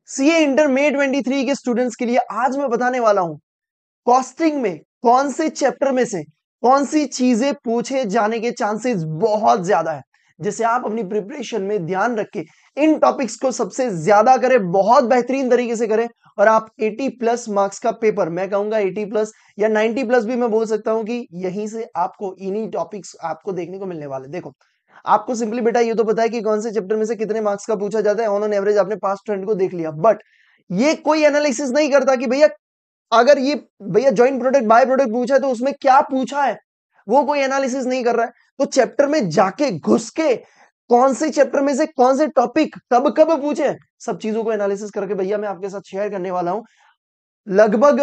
CA inter मे 23 के students के लिए आज मैं बताने वाला हूं कॉस्टिंग में कौन से चैप्टर में से कौन सी चीजें पूछे जाने के चांसेस बहुत ज्यादा है, जिसे आप अपनी प्रिपरेशन में ध्यान रख के इन टॉपिक्स को सबसे ज्यादा करें, बहुत बेहतरीन तरीके से करें और आप 80 प्लस मार्क्स का पेपर, मैं कहूंगा 80 प्लस या 90 प्लस भी मैं बोल सकता हूं कि यहीं से आपको इन्हीं टॉपिक्स आपको देखने को मिलने वाले। देखो, आपको सिंपली बेटा ये तो पता है कि कौन से चैप्टर में से कितने मार्क्स का पूछा जाता है, ऑन एवरेज आपने पास्ट ट्रेंड को देख लिया, बट ये कोई एनालिसिस नहीं करता कि भैया अगर ये भैया ज्वाइंट प्रोडक्ट बाय प्रोडक्ट पूछा है तो उसमें क्या पूछा है, वो कोई एनालिसिस नहीं कर रहा है। तो चैप्टर में जाके घुस के कौन से चैप्टर में से कौन से टॉपिक कब कब पूछे, सब चीजों को एनालिसिस करके भैया मैं आपके साथ शेयर करने वाला हूं। लगभग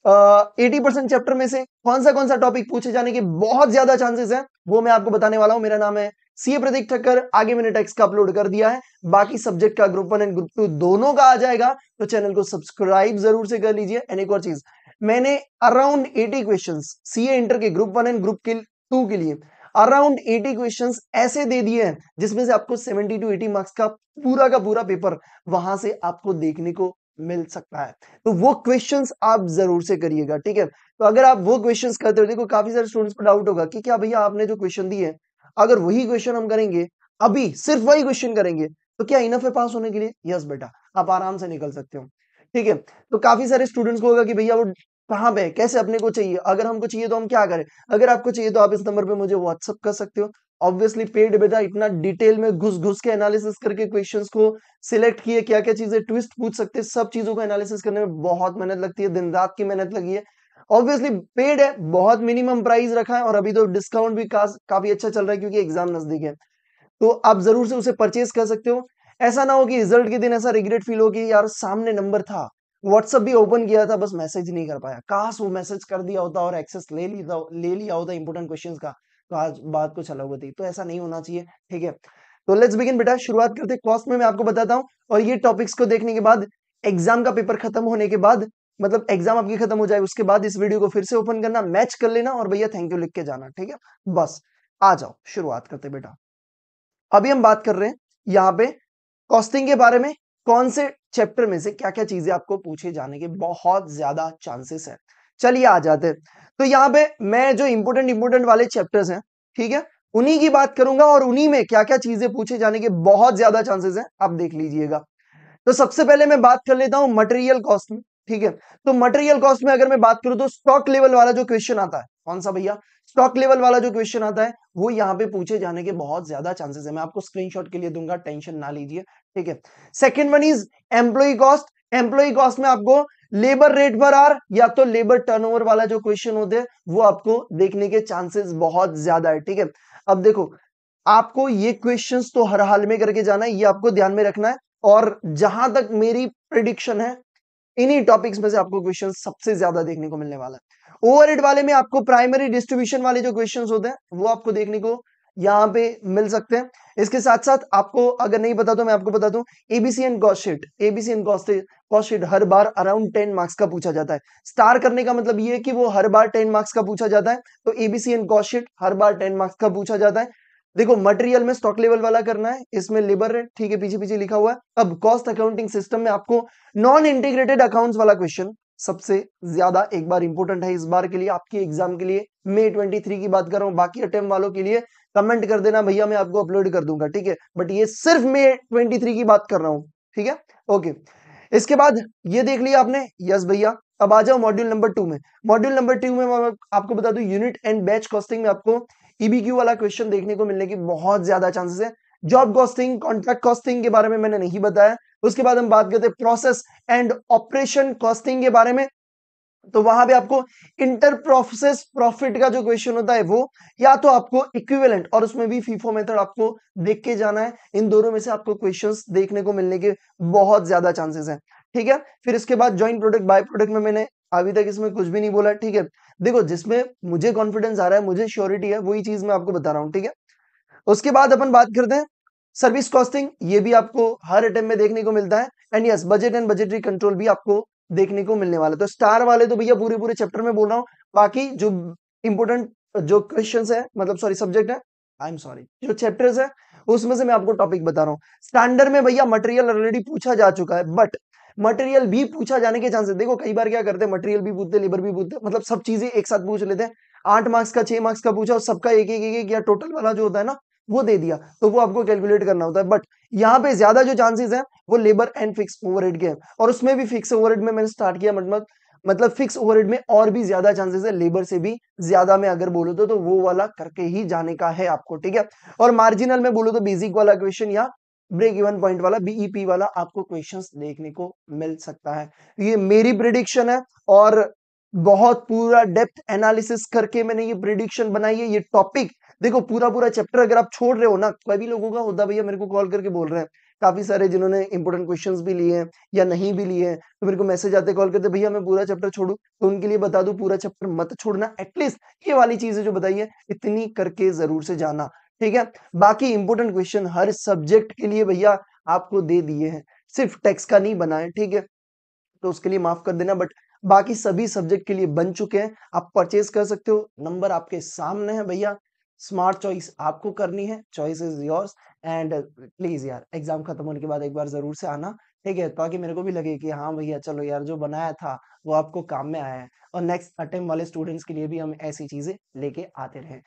80% चैप्टर में से कौन सा टॉपिक पूछे जाने के बहुत ज्यादा चांसेस है, वो मैं आपको बताने वाला हूं। मेरा नाम है सीए प्रतीक ठक्कर, आगे मैंने टेक्स्ट का अपलोड कर दिया है, बाकी सब्जेक्ट का ग्रुप 1 एंड ग्रुप 2 दोनों का आ जाएगा, तो चैनल को सब्सक्राइब जरूर से कर लीजिए। एंड एक और चीज, मैंने अराउंड 80 क्वेश्चंस सीए इंटर के ग्रुप 1 एंड ग्रुप 2 के लिए अराउंड 80 क्वेश्चंस ऐसे दे दिए हैं जिसमें से आपको 70 टू 80 मार्क्स का पूरा पेपर वहां से आपको देखने को मिल सकता है। तो वो क्वेश्चंस आप जरूर से करिएगा, ठीक है। तो अगर आप वो क्वेश्चंस करते हो, देखो काफी सारे स्टूडेंट्स को डाउट होगा कि क्या भैया आपने जो क्वेश्चन दिए अगर वही क्वेश्चन हम करेंगे, अभी सिर्फ वही क्वेश्चन करेंगे तो क्या इनफ है पास होने के लिए? यस बेटा, आप आराम से निकल सकते हो, ठीक है। तो काफी सारे स्टूडेंट्स को होगा कि भैया वो कहाँ पे है, कैसे अपने को चाहिए, अगर हमको चाहिए तो हम क्या करें। अगर आपको चाहिए तो आप इस नंबर पे मुझे व्हाट्सअप कर सकते हो। ऑब्वियसली पेड बेटा, इतना डिटेल में घुस घुस के एनालिसिस करके क्वेश्चंस को सिलेक्ट किए, क्या क्या चीजें ट्विस्ट पूछ सकते हैं, सब चीजों को एनालिसिस करने में बहुत मेहनत लगती है, दिन रात की मेहनत लगी है। ऑब्वियसली पेड है, बहुत मिनिमम प्राइस रखा है और अभी तो डिस्काउंट भी काफी अच्छा चल रहा है क्योंकि एग्जाम नजदीक है, तो आप जरूर से उसे परचेज कर सकते हो। ऐसा ना हो कि रिजल्ट के दिन ऐसा रिग्रेट फील हो कि यार सामने नंबर था, व्हाट्सएप भी ओपन किया था, बस मैसेज नहीं कर पाया, काश वो मैसेज कर दिया होता और एक्सेस ले लिया होता इंपोर्टेंट क्वेश्चंस का, तो आज बात कुछ अलग होती। तो ऐसा नहीं होना चाहिए, ठीक है। तो लेट्स बिगिन बेटा, शुरुआत करते हैं। कॉस्ट में मैं आपको बताता हूँ और ये टॉपिक्स को देखने के बाद एग्जाम का पेपर खत्म होने के बाद, मतलब एग्जाम आपकी खत्म हो जाए उसके बाद इस वीडियो को फिर से ओपन करना, मैच कर लेना और भैया थैंक यू लिख के जाना, ठीक है। बस आ जाओ, शुरुआत करते बेटा। अभी हम बात कर रहे हैं यहाँ पे कॉस्टिंग के बारे में, कौन से चैप्टर में से क्या क्या चीजें आपको पूछे जाने के बहुत ज्यादा चांसेस है। चलिए आ जाते हैं। तो यहाँ पे मैं जो इंपोर्टेंट वाले चैप्टर्स हैं, ठीक है, उन्हीं की बात करूंगा और उन्हीं में क्या क्या चीजें पूछे जाने के बहुत ज्यादा चांसेस हैं, आप देख लीजिएगा। तो सबसे पहले मैं बात कर लेता हूं मटेरियल कॉस्ट में, ठीक है। तो मटेरियल कॉस्ट में अगर मैं बात करूं तो स्टॉक लेवल वाला जो क्वेश्चन आता है, कौन सा भैया, स्टॉक लेवल वाला जो क्वेश्चन आता है वो यहाँ पे पूछे जाने के बहुत ज्यादा चांसेस है। मैं आपको स्क्रीनशॉट के लिए दूंगा, टेंशन ना लीजिए, ठीक है। Second one is employ cost. Employ cost में आपको लेबर रेट पर आर या तो लेबर टर्नओवर वाला जो क्वेश्चन होते हैं वो आपको देखने के चांसेस बहुत ज्यादा है, ठीक है। अब देखो, आपको ये क्वेश्चंस तो हर हाल में करके जाना है, ये आपको ध्यान में रखना है। और जहां तक मेरी प्रिडिक्शन है, इन्हीं टॉपिक्स में से आपको क्वेश्चन सबसे ज्यादा देखने को मिलने वाला है। ओवरहेड वाले में आपको प्राइमरी डिस्ट्रीब्यूशन वाले जो क्वेश्चंस होते हैं वो आपको देखने को यहां पे मिल सकते हैं। इसके साथ साथ आपको अगर नहीं पता तो मैं आपको बता दूं, ABC and cost sheet, ABC and cost sheet her bar around 10 marks का पूछा जाता है। स्टार करने का मतलब ये है कि वो हर बार 10 मार्क्स का पूछा जाता है, तो ABC and cost sheet her bar 10 marks का पूछा जाता है। देखो, मटेरियल में स्टॉक लेवल वाला करना है, इसमें लेबर रेट, ठीक है, पीछे पीछे लिखा हुआ है। अब कॉस्ट अकाउंटिंग सिस्टम में आपको नॉन इंटीग्रेटेड अकाउंट्स वाला क्वेश्चन सबसे ज्यादा एक बार इंपॉर्टेंट है इस बार के लिए, आपके एग्जाम के लिए। मे 23 की बात कर रहा हूं, बाकी अटेम्प्ट वालों के लिए कमेंट कर देना भैया, मैं आपको अपलोड कर दूंगा, ठीक है। बट ये सिर्फ मे 23 की बात कर रहा हूं, ठीक है, ओके। इसके बाद ये देख लिया आपने, यस भैया। अब आ जाओ मॉड्यूल नंबर 2 में। मॉड्यूल नंबर 2 में मैं आपको बता दूं, यूनिट एंड बैच कॉस्टिंग में आपको ईबीक्यू वाला क्वेश्चन देखने को मिलने की बहुत ज्यादा चांसेस है। जॉब कॉस्टिंग, कॉन्ट्रैक्ट कॉस्टिंग के बारे में मैंने नहीं बताया। उसके बाद हम बात करते हैं प्रोसेस एंड ऑपरेशन कॉस्टिंग के बारे में, तो वहां पे आपको इंटर प्रोसेस प्रॉफिट का जो क्वेश्चन होता है वो, या तो आपको इक्विवेलेंट और उसमें भी फीफो मेथड आपको देख के जाना है। इन दोनों में से आपको क्वेश्चंस देखने को मिलने के बहुत ज्यादा चांसेस हैं, ठीक है। फिर इसके बाद ज्वाइंट प्रोडक्ट बाय प्रोडक्ट में मैंने अभी तक इसमें कुछ भी नहीं बोला, ठीक है। देखो, जिसमें मुझे कॉन्फिडेंस आ रहा है, मुझे श्योरिटी है, वही चीज मैं आपको बता रहा हूं, ठीक है। उसके बाद अपन बात करते हैं सर्विस कॉस्टिंग, ये भी आपको हर अटेम्प्ट में देखने को मिलता है। And yes, budget and budgetary control भी आपको देखने को मिलने वाला है। तो स्टार वाले तो भैया पूरे पूरे चैप्टर में बोल रहा हूँ, बाकी जो इंपोर्टेंट जो क्वेश्चंस है, मतलब सॉरी सब्जेक्ट है, आई एम सॉरी, जो चैप्टर्स है उसमें से मैं आपको टॉपिक बता रहा हूँ। स्टैंडर्ड में भैया मटेरियल ऑलरेडी पूछा जा चुका है, बट मटेरियल भी पूछा जाने के चांसेस, देखो कई बार क्या करते हैं, मटेरियल भी पूछते, लेबर भी पूछते, मतलब सब चीजें एक साथ पूछ लेते हैं। 8 मार्क्स का 6 मार्क्स का पूछा और सबका एक या टोटल वाला जो होता है ना वो दे दिया, तो वो आपको कैलकुलेट करना होता है। बट यहाँ पे ज्यादा जो चांसेस है वो लेबर एंड फिक्स ओवरहेड के हैं, और उसमें भी फिक्स ओवरहेड में मैंने स्टार्ट किया, मतलब फिक्स ओवरहेड में और भी ज्यादा चांसेस है, लेबर से भी ज्यादा मैं अगर बोलूँ तो वो वाला करके ही जाने का है आपको, ठीक है। और मार्जिनल में बोलूँ तो बेसिक वाला क्वेश्चन या ब्रेक इवन पॉइंट वाला बीईपी वाला आपको क्वेश्चंस देखने को मिल सकता है। ये मेरी प्रिडिक्शन है, और बहुत पूरा डेप्थ एनालिसिस करके मैंने ये प्रिडिक्शन बनाई है। ये टॉपिक देखो पूरा पूरा चैप्टर अगर आप छोड़ रहे हो ना, कई लोगों का होता है भैया मेरे को कॉल करके बोल रहे हैं, काफी सारे जिन्होंने इंपॉर्टेंट क्वेश्चंस भी लिए हैं या नहीं भी लिए हैं, तो मेरे को मैसेज आते कॉल करते, भैया मैं पूरा चैप्टर छोड़ू, तो उनके लिए बता दूं पूरा चैप्टर मत छोड़ना, एटलीस्ट ये वाली चीजें जो बताई है इतनी करके जरूर से जाना, ठीक है। बाकी इंपॉर्टेंट क्वेश्चन हर सब्जेक्ट के लिए भैया आपको दे दिए हैं, सिर्फ टेक्स्ट का नहीं बना है, ठीक है, तो उसके लिए माफ कर देना, बट बाकी सभी सब्जेक्ट के लिए बन चुके हैं, आप परचेज कर सकते हो, नंबर आपके सामने है भैया, स्मार्ट चॉइस आपको करनी है, choice is yours. And please यार एग्जाम खत्म होने के बाद एक बार जरूर से आना, ठीक है, ताकि मेरे को भी लगे कि हाँ भैया चलो यार जो बनाया था वो आपको काम में आया है, और नेक्स्ट अटेम्प्ट वाले स्टूडेंट्स के लिए भी हम ऐसी चीजें लेके आते रहे।